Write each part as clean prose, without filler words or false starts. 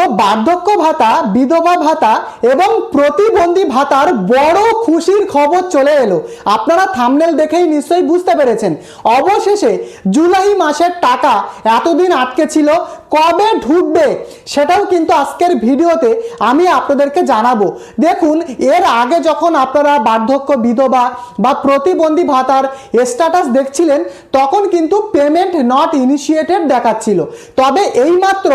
তো বার্ধক্য ভাতা, বিধবা ভাতা এবং প্রতিবন্ধী ভাতার বড় খুশির খবর চলে এলো। আপনারা থাম্বনেল দেখেই নিশ্চয়ই বুঝতে পেরেছেন। অবশেষে জুলাই মাসের টাকা এতদিন আটকে ছিল, কবে ঢুকবে সেটাও কিন্তু আজকের ভিডিওতে আমি আপনাদেরকে জানাবো। দেখুন, এর আগে যখন আপনারা বার্ধক্য, বিধবা বা প্রতিবন্ধী ভাতার স্ট্যাটাস দেখছিলেন তখন কিন্তু পেমেন্ট নট ইনিশিয়েটেড দেখাচ্ছিল। তবে এইমাত্র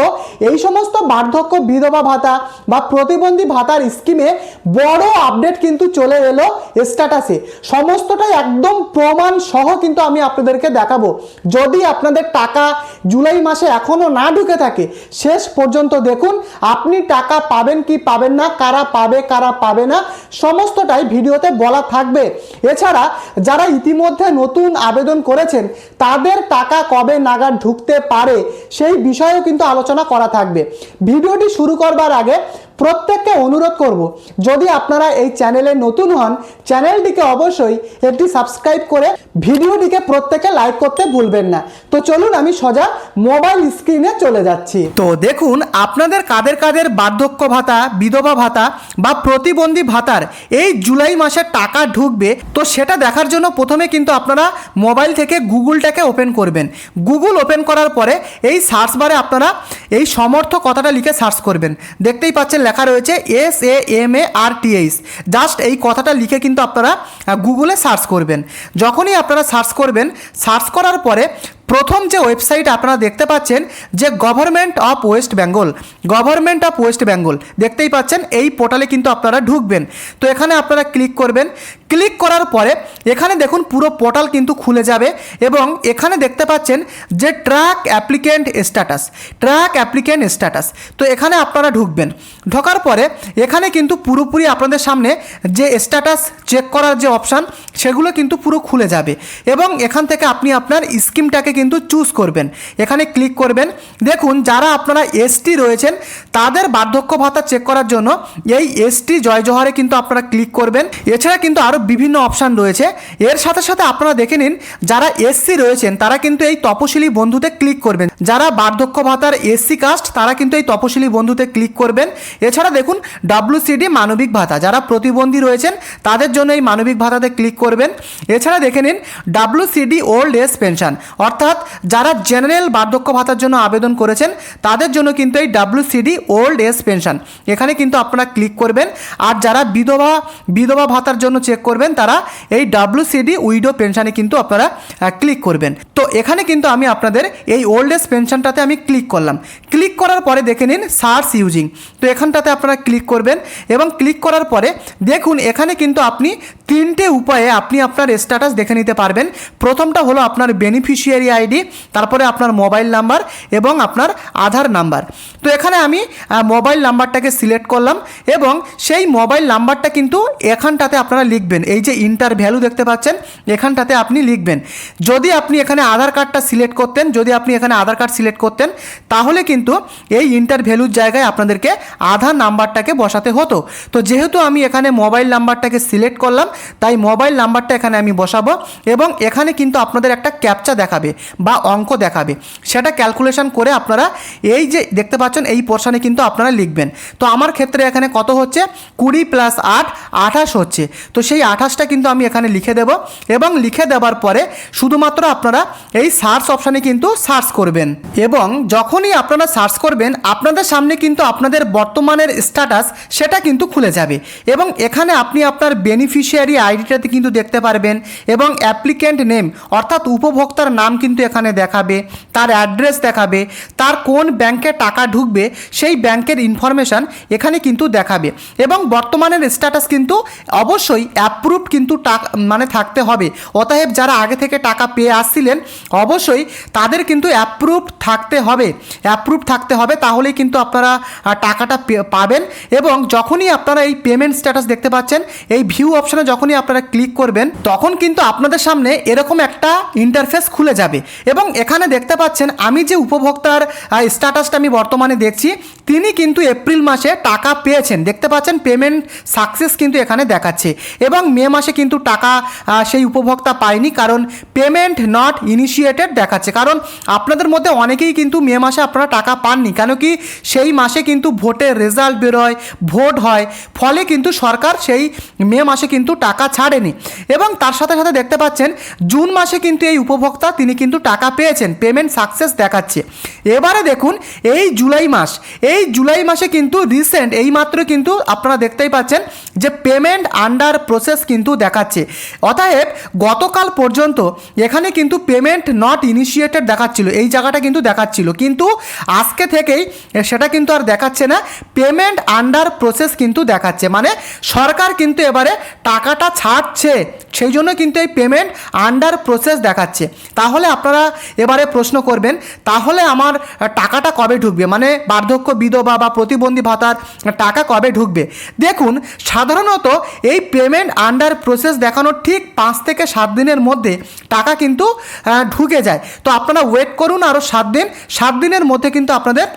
এই সমস্ত বার্ধক্য, বিধবা ভাতা বা প্রতিবন্ধী ভাতার স্কিমে বড় আপডেট কিন্তু চলে এলো স্ট্যাটাসে। সমস্তটাই একদম প্রমাণ সহ কিন্তু আমি আপনাদেরকে দেখাবো। যদি আপনাদের টাকা জুলাই মাসে এখনো না ঢুকে থাকে, শেষ পর্যন্ত দেখুন আপনি টাকা পাবেন কি পাবেন না, কারা পাবে কারা পাবে না, সমস্তটাই ভিডিওতে বলা থাকবে। এছাড়া যারা ইতিমধ্যে নতুন আবেদন করেছেন তাদের টাকা কবে নাগাদ ঢুকতে পারে সেই বিষয়েও কিন্তু আলোচনা করা থাকবে। ভিডিওটি শুরু করবার আগে প্রত্যেককে অনুরোধ করব, যদি আপনারা এই চ্যানেলে নতুন হন চ্যানেলটিকে অবশ্যই একটি সাবস্ক্রাইব করে ভিডিওটিকে প্রত্যেকে লাইক করতে ভুলবেন না। তো চলুন আমি সোজা মোবাইল স্ক্রিনে চলে যাচ্ছি। তো দেখুন, আপনাদের কাদের কাদের বার্ধক্য ভাতা, বিধবা ভাতা বা প্রতিবন্ধী ভাতার এই জুলাই মাসে টাকা ঢুকবে, তো সেটা দেখার জন্য প্রথমে কিন্তু আপনারা মোবাইল থেকে গুগলটাকে ওপেন করবেন। গুগল ওপেন করার পরে এই সার্চ বারে আপনারা এই সমর্থ কথাটা লিখে সার্চ করবেন। দেখতেই পাচ্ছেন লেখা রয়েছে SAMARTH। জাস্ট এই কথাটা লিখে কিন্তু আপনারা গুগলে সার্চ করবেন। যখনই আপনারা সার্চ করবেন, সার্চ করার পরে প্রথম যে ওয়েবসাইট আপনারা দেখতে পাচ্ছেন যে government of West Bengal, government of West Bengal দেখতেই পাচ্ছেন, এই পোর্টালে কিন্তু আপনারা ঢুকবেন। তো এখানে আপনারা ক্লিক করবেন। ক্লিক করার পরে এখানে দেখুন পুরো পোর্টাল কিন্তু খুলে যাবে এবং এখানে দেখতে পাচ্ছেন যে track applicant status, track applicant status. তো এখানে আপনারা ঢুকবেন। ঢোকার পরে এখানে কিন্তু পুরোপুরি আপনাদের সামনে যে স্ট্যাটাস চেক করার যে অপশান সেগুলো কিন্তু পুরো খুলে যাবে এবং এখান থেকে আপনি আপনার স্কিমটাকে কিন্তু চুজ করবেন। এখানে ক্লিক করবেন। দেখুন, যারা আপনারা ST রয়েছেন তাদের বার্ধক্য ভাতা চেক করার জন্য এই ST জয় জোহারে কিন্তু আপনারা ক্লিক করবেন। এছাড়া কিন্তু আরও বিভিন্ন অপশান রয়েছে। এর সাথে সাথে আপনারা দেখে নিন যারা SC রয়েছেন তারা কিন্তু এই তপশিলি বন্ধুতে ক্লিক করবেন। যারা বার্ধক্য ভাতার SC কাস্ট তারা কিন্তু এই তপশিলি বন্ধুতে ক্লিক করবেন। এছাড়া দেখুন WCD মানবিক ভাতা, যারা প্রতিবন্ধী রয়েছেন তাদের জন্য এই মানবিক ভাতাতে ক্লিক করবেন। এছাড়া দেখে নিন WCD ওল্ড এজ পেনশন, অর্থাৎ যারা জেনারেল বার্ধক্য ভাতার জন্য আবেদন করেছেন তাদের জন্য কিন্তু এই WCD ওল্ড এজ পেনশন এখানে কিন্তু আপনারা ক্লিক করবেন। আর যারা বিধবা ভাতার জন্য চেক করবেন তারা এই WCD উইডো পেনশনে কিন্তু আপনারা ক্লিক করবেন। তো এখানে কিন্তু আমি আপনাদের এই ওল্ড এজ পেনশনটাতে আমি ক্লিক করলাম। ক্লিক করার পরে দেখে নিন সার্চ ইউজিং, তো এখানটাতে আপনারা ক্লিক করবেন এবং ক্লিক করার পরে দেখুন এখানে কিন্তু আপনি তিনটে উপায়ে আপনি আপনার স্ট্যাটাস দেখে নিতে পারবেন। প্রথমটা হলো আপনার বেনিফিশিয়ারি আইডি, তারপরে আপনার মোবাইল নাম্বার এবং আপনার আধার নাম্বার। তো এখানে আমি মোবাইল নাম্বারটাকে সিলেক্ট করলাম এবং সেই মোবাইল নাম্বারটা কিন্তু এখানটাতে আপনারা লিখবেন। এই যে ইন্টার ভ্যালু দেখতে পাচ্ছেন এখানটাতে আপনি লিখবেন। যদি আপনি এখানে আধার কার্ডটা সিলেক্ট করতেন, যদি আপনি এখানে আধার কার্ড সিলেক্ট করতেন তাহলে কিন্তু এই ইন্টার ভ্যালুর জায়গায় আপনাদেরকে আধার নাম্বারটাকে বসাতে হতো। তো যেহেতু আমি এখানে মোবাইল নাম্বারটাকে সিলেক্ট করলাম তাই মোবাইল নাম্বারটা এখানে আমি বসাবো এবং এখানে কিন্তু আপনাদের একটা ক্যাপচা দেখাবে বা অঙ্ক দেখাবে, সেটা ক্যালকুলেশন করে আপনারা এই যে দেখতে পাচ্ছেন এই পোর্শনে কিন্তু আপনারা লিখবেন। তো আমার ক্ষেত্রে এখানে কত হচ্ছে 20 + 8 28 হচ্ছে। তো সেই 28টা কিন্তু আমি এখানে লিখে দেব এবং লিখে দেওয়ার পরে শুধুমাত্র আপনারা এই সার্চ অপশানে কিন্তু সার্চ করবেন এবং যখনই আপনারা সার্চ করবেন আপনাদের সামনে কিন্তু আপনাদের বর্তমানের স্ট্যাটাস সেটা কিন্তু খুলে যাবে এবং এখানে আপনি আপনার বেনিফিশিয়ারি আইডিটাতে কিন্তু দেখতে পারবেন এবং অ্যাপ্লিক্যান্ট নেম অর্থাৎ উপভোক্তার নাম কিন্তু এখানে দেখাবে, তার অ্যাড্রেস দেখাবে, তার কোন ব্যাংকে টাকা ঢুকবে সেই ব্যাংকের ইনফরমেশান এখানে কিন্তু দেখাবে এবং বর্তমানের স্ট্যাটাস কিন্তু অবশ্যই অ্যাপ্রুভড কিন্তু মানে থাকতে হবে। অতএব যারা আগে থেকে টাকা পেয়ে আসছিলেন অবশ্যই তাদের কিন্তু অ্যাপ্রুভড থাকতে হবে, অ্যাপ্রুভড থাকতে হবে, তাহলেই কিন্তু আপনারা টাকাটা পাবেন। এবং যখনই আপনারা এই পেমেন্ট স্ট্যাটাস দেখতে পাচ্ছেন এই ভিউ অপশানে যখনই আপনারা ক্লিক করবেন তখন কিন্তু আপনাদের সামনে এরকম একটা ইন্টারফেস খুলে যাবে এবং এখানে দেখতে পাচ্ছেন আমি যে উপভোক্তার স্ট্যাটাসটা আমি বর্তমানে দেখছি তিনি কিন্তু এপ্রিল মাসে টাকা পেয়েছেন, দেখতে পাচ্ছেন পেমেন্ট সাকসেস কিন্তু এখানে দেখাচ্ছে এবং মে মাসে কিন্তু টাকা সেই উপভোক্তা পায়নি, কারণ পেমেন্ট নট ইনিশিয়েটেড দেখাচ্ছে। কারণ আপনাদের মধ্যে অনেকেই কিন্তু মে মাসে আপনারা টাকা পাননি, কেন কি সেই মাসে কিন্তু ভোটের রেজাল্ট বেরোয়, ভোট হয়, ফলে কিন্তু সরকার সেই মে মাসে কিন্তু টাকা ছাড়েনি। এবং তার সাথে সাথে দেখতে পাচ্ছেন জুন মাসে কিন্তু এই উপভোক্তা তিনি কিন্তু টাকা পেয়েছেন, পেমেন্ট সাকসেস দেখাচ্ছে। এবারে দেখুন এই জুলাই মাসে কিন্তু রিসেন্ট এইমাত্র কিন্তু আপনারা দেখতেই পাচ্ছেন যে পেমেন্ট আন্ডার প্রসেস কিন্তু দেখাচ্ছে। অতএব গতকাল পর্যন্ত এখানে কিন্তু পেমেন্ট নট ইনিশিয়েটেড দেখাচ্ছিল, এই জায়গাটা কিন্তু দেখাচ্ছিল, কিন্তু আজকে থেকেই সেটা কিন্তু আর দেখাচ্ছে না, পেমেন্ট আন্ডার প্রসেস কিন্তু দেখাচ্ছে। মানে সরকার কিন্তু এবারে টাকাটা ছাড়ছে, সেই জন্য কিন্তু এই পেমেন্ট আন্ডার প্রসেস দেখাচ্ছে। তাহলে আপনারা এবারে প্রশ্ন করবেন তাহলে আমার টাকাটা কবে ঢুকবে, মানে বার্ধক্য বিধবা বা প্রতিবন্ধী ভাতার টাকা কবে ঢুকবে। দেখুন সাধারণত এই পেমেন্ট আন্ডার প্রসেস দেখানোর ঠিক 5 থেকে 7 দিনের মধ্যে টাকা কিন্তু ঢুকে যায়। তো আপনারা ওয়েট করুন আরও 7 দিনের মধ্যে কিন্তু আপনাদের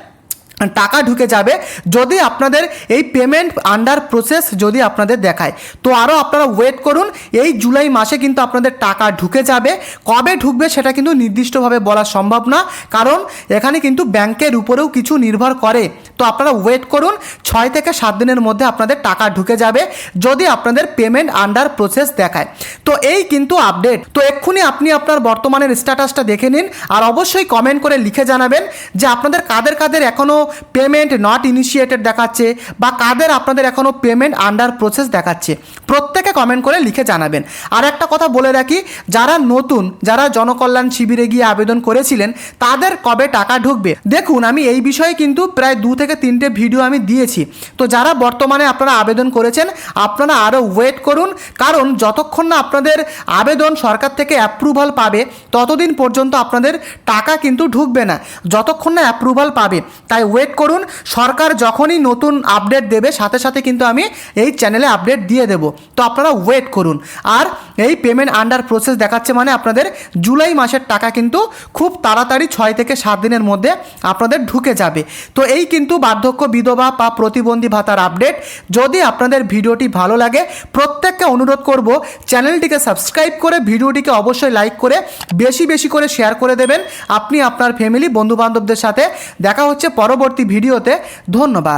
টাকা ঢুকে যাবে যদি আপনাদের এই পেমেন্ট আন্ডার প্রসেস যদি আপনাদের দেখায়। তো আরও আপনারা ওয়েট করুন, এই জুলাই মাসে কিন্তু আপনাদের টাকা ঢুকে যাবে। কবে ঢুকবে সেটা কিন্তু নির্দিষ্টভাবে বলা সম্ভব না, কারণ এখানে কিন্তু ব্যাংকের উপরেও কিছু নির্ভর করে। তো আপনারা ওয়েট করুন, 6 থেকে 7 দিনের মধ্যে আপনাদের টাকা ঢুকে যাবে যদি আপনাদের পেমেন্ট আন্ডার প্রসেস দেখায়। তো এই কিন্তু আপডেট। তো এক্ষুনি আপনি আপনার বর্তমানের স্ট্যাটাসটা দেখে নিন আর অবশ্যই কমেন্ট করে লিখে জানাবেন যে আপনাদের কাদের এখনও পেমেন্ট নট ইনিশিয়েটেড দেখাচ্ছে বা কাদের আপনাদের এখনও পেমেন্ট আন্ডার প্রসেস দেখাচ্ছে, প্রত্যেকে কমেন্ট করে লিখে জানাবেন। আর একটা কথা বলে রাখি, যারা নতুন, যারা জনকল্যাণ শিবিরে গিয়ে আবেদন করেছিলেন তাদের কবে টাকা ঢুকবে, দেখুন আমি এই বিষয়ে কিন্তু প্রায় 2 থেকে 3টে ভিডিও আমি দিয়েছি। তো যারা বর্তমানে আপনারা আবেদন করেছেন আপনারা আরও ওয়েট করুন, কারণ যতক্ষণ না আপনাদের আবেদন সরকার থেকে অ্যাপ্রুভাল পাবে ততদিন পর্যন্ত আপনাদের টাকা কিন্তু ঢুকবে না, যতক্ষণ না অ্যাপ্রুভাল পাবে। তাই ওয়েট করুন, সরকার যখনই নতুন আপডেট দেবে সাথে সাথে কিন্তু আমি এই চ্যানেলে আপডেট দিয়ে দেব। তো আপনারা ওয়েট করুন। আর এই পেমেন্ট আন্ডার প্রসেস দেখাচ্ছে মানে আপনাদের জুলাই মাসের টাকা কিন্তু খুব তাড়াতাড়ি 6 থেকে 7 দিনের মধ্যে আপনাদের ঢুকে যাবে। তো এই কিন্তু বার্ধক্য বিধবা বা প্রতিবন্ধী ভাতার আপডেট। যদি আপনাদের ভিডিওটি ভালো লাগে প্রত্যেককে অনুরোধ করব চ্যানেলটিকে সাবস্ক্রাইব করে ভিডিওটিকে অবশ্যই লাইক করে বেশি করে শেয়ার করে দেবেন আপনি আপনার ফ্যামিলি বন্ধুবান্ধবদের সাথে। দেখা হচ্ছে পরবর্তী ভিডিওতে। ধন্যবাদ।